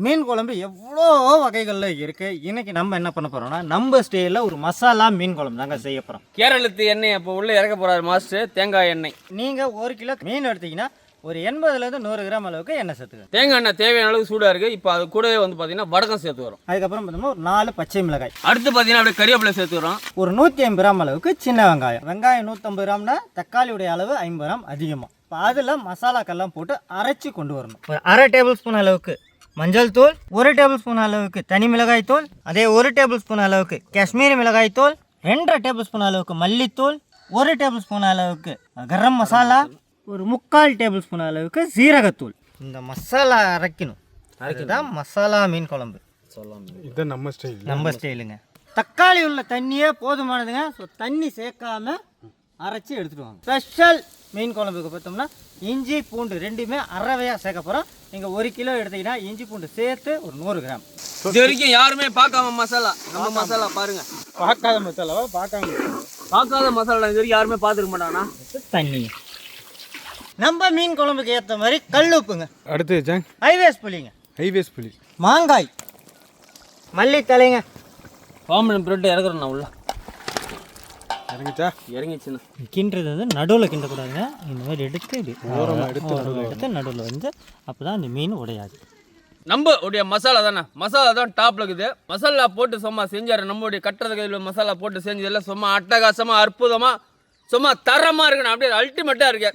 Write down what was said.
மீன் குழம்பு எவ்வளோ வகைகளில் இருக்குது. இன்றைக்கி நம்ம என்ன பண்ண போகிறோம்னா நம்ம ஸ்டைலில் ஒரு மசாலா மீன் குழம்பு தாங்க செய்ய போகிறோம். கேரளத்து எண்ணெய் அப்போ உள்ளே இறக்க போகிறாரு மாஸ்டர். தேங்காய் எண்ணெய் நீங்கள் 1 கிலோ மீன் எடுத்திங்கன்னா ஒரு 80லேருந்து 100 கிராம் அளவுக்கு எண்ணெய் சேர்த்துக்கணும். தேங்காய் எண்ணெய் தேவையான அளவுக்கு சூடாக இருக்குது. இப்போ அது கூடவே வந்து பார்த்தீங்கன்னா வடகம் சேர்த்து வரும். அதுக்கப்புறம் பார்த்தோம்னா ஒரு 4 பச்சை மிளகாய். அடுத்து பார்த்தீங்கன்னா அப்படியே கறிவேப்பிலை சேர்த்து வரும். ஒரு 150 கிராம் அளவுக்கு சின்ன வெங்காயம். வெங்காயம் 150 கிராம்னா தக்காளியுடைய அளவு 50 கிராம் அதிகமாக. இப்போ அதில் மசாலாக்கெல்லாம் போட்டு அரைச்சி கொண்டு வரணும். ஒரு 1/2 டேபிள் ஸ்பூன் அளவுக்கு மஞ்சள் தூள், 1 டேபிள் ஸ்பூன் அளவுக்கு தனி மிளகாய் தூள், அதே 1 டேபிள் ஸ்பூன் அளவுக்கு காஷ்மீரி மிளகாய் தூள், 2 டேபிள் ஸ்பூன் அளவுக்கு மல்லித்தூள், 1 டேபிள் ஸ்பூன் அளவுக்கு கரம் மசாலா, ஒரு 3/4 டேபிள் ஸ்பூன் அளவுக்கு சீரகத்தூள். இந்த மசாலா அரைக்கணும். அதுதான் மசாலா மீன் குழம்பு. இது நம்ம ஸ்டைலுங்க. தக்காளி உள்ள தண்ணியே போதுமானதுங்க. ஸோ தண்ணி சேர்க்காம அரைச்சி எடுத்துட்டு வாங்க. ஸ்பெஷல் மீன் குழம்புக்கு பார்த்தோம்னா இஞ்சி பூண்டு ரெண்டுமே அறவையாக சேர்க்க போகிறோம். நீங்கள் 1 கிலோ எடுத்தீங்கன்னா இஞ்சி பூண்டு சேர்த்து ஒரு 100 கிராம். இது வரைக்கும் யாருமே பார்க்காம மசாலா, நம்ம மசாலா பாருங்க. பார்க்காத மசாலாவா? பார்க்காத மசாலா இது வரைக்கும் யாருமே பார்த்துருக்க மாட்டாங்கன்னா தண்ணி. நம்ம மீன் குழம்புக்கு ஏற்ற மாதிரி கல் உப்புங்க. அடுத்து ஜாங் ஹைவேஸ் புளிங்க. ஹைவேஸ் புளி, மாங்காய், மல்லி தலைங்க. பாம்பன் பிரெட் இறக்குறோம் உள்ள. இறங்கிச்சா? இறங்கிச்சுண்ணா. கிண்டுறது வந்து நடுவில் கிண்டக்கூடாதுங்க. இந்த மாதிரி எடுத்து இப்படி ஓரமாக எடுத்து நடுவில் வந்து அப்போ தான் அந்த மீன் உடையாது. நம்மளுடைய மசாலா தானே, மசாலா தான் டாப்ல இருக்குது. மசாலா போட்டு சும்மா செஞ்சாரு. நம்மளுடைய கட்டுறது கையில் மசாலா போட்டு செஞ்சதெல்லாம் சும்மா அட்டகாசமாக அற்புதமாக சும்மா தரமாக இருக்குண்ணா. அப்படியே அல்டிமேட்டாக இருக்கு.